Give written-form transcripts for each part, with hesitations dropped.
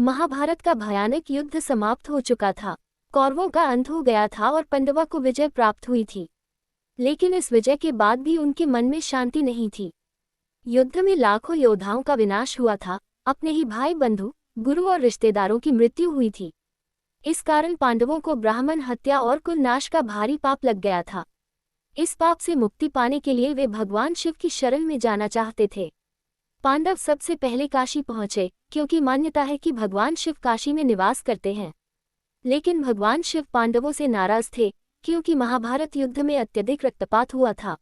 महाभारत का भयानक युद्ध समाप्त हो चुका था। कौरवों का अंत हो गया था और पांडवों को विजय प्राप्त हुई थी। लेकिन इस विजय के बाद भी उनके मन में शांति नहीं थी। युद्ध में लाखों योद्धाओं का विनाश हुआ था, अपने ही भाई बंधु, गुरु और रिश्तेदारों की मृत्यु हुई थी। इस कारण पांडवों को ब्राह्मण हत्या और कुल नाश का भारी पाप लग गया था। इस पाप से मुक्ति पाने के लिए वे भगवान शिव की शरण में जाना चाहते थे। पांडव सबसे पहले काशी पहुंचे, क्योंकि मान्यता है कि भगवान शिव काशी में निवास करते हैं। लेकिन भगवान शिव पांडवों से नाराज थे, क्योंकि महाभारत युद्ध में अत्यधिक रक्तपात हुआ था।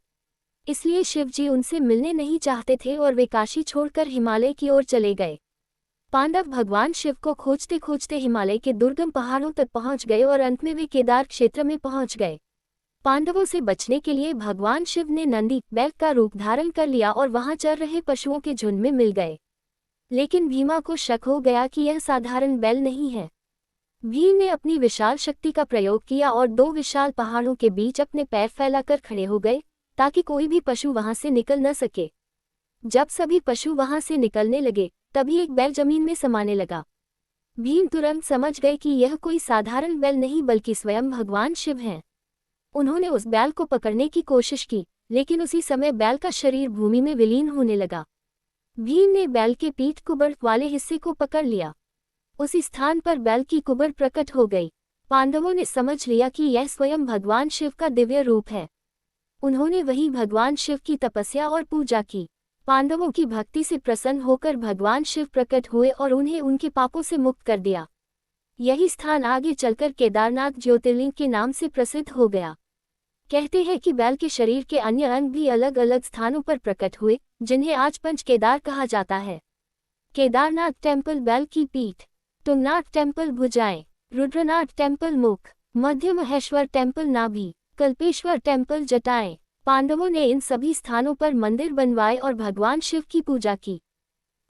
इसलिए शिव जी उनसे मिलने नहीं चाहते थे और वे काशी छोड़कर हिमालय की ओर चले गए। पांडव भगवान शिव को खोजते खोजते हिमालय के दुर्गम पहाड़ों तक पहुंच गए और अंत में वे केदार क्षेत्र में पहुंच गए। पांडवों से बचने के लिए भगवान शिव ने नंदी बैल का रूप धारण कर लिया और वहां चर रहे पशुओं के झुंड में मिल गए। लेकिन भीमा को शक हो गया कि यह साधारण बैल नहीं है। भीम ने अपनी विशाल शक्ति का प्रयोग किया और दो विशाल पहाड़ों के बीच अपने पैर फैलाकर खड़े हो गए, ताकि कोई भी पशु वहां से निकल न सके। जब सभी पशु वहां से निकलने लगे, तभी एक बैल जमीन में समाने लगा। भीम तुरंत समझ गए कि यह कोई साधारण बैल नहीं बल्कि स्वयं भगवान शिव हैं। उन्होंने उस बैल को पकड़ने की कोशिश की, लेकिन उसी समय बैल का शरीर भूमि में विलीन होने लगा। भीम ने बैल के पीठ कुबड़ वाले हिस्से को पकड़ लिया। उसी स्थान पर बैल की कुबड़ प्रकट हो गई। पांडवों ने समझ लिया कि यह स्वयं भगवान शिव का दिव्य रूप है। उन्होंने वही भगवान शिव की तपस्या और पूजा की। पांडवों की भक्ति से प्रसन्न होकर भगवान शिव प्रकट हुए और उन्हें उनके पापों से मुक्त कर दिया। यही स्थान आगे चलकर केदारनाथ ज्योतिर्लिंग के नाम से प्रसिद्ध हो गया। कहते हैं कि बैल के शरीर के अन्य अंग भी अलग अलग स्थानों पर प्रकट हुए, जिन्हें आज पंच केदार कहा जाता है। केदारनाथ टेम्पल बैल की पीठ, तुंगनाथ टेम्पल भुजाएं, रुद्रनाथ टेम्पल मुख, मध्य महेश्वर टेम्पल नाभि, कल्पेश्वर टेम्पल जटाएं। पांडवों ने इन सभी स्थानों पर मंदिर बनवाए और भगवान शिव की पूजा की।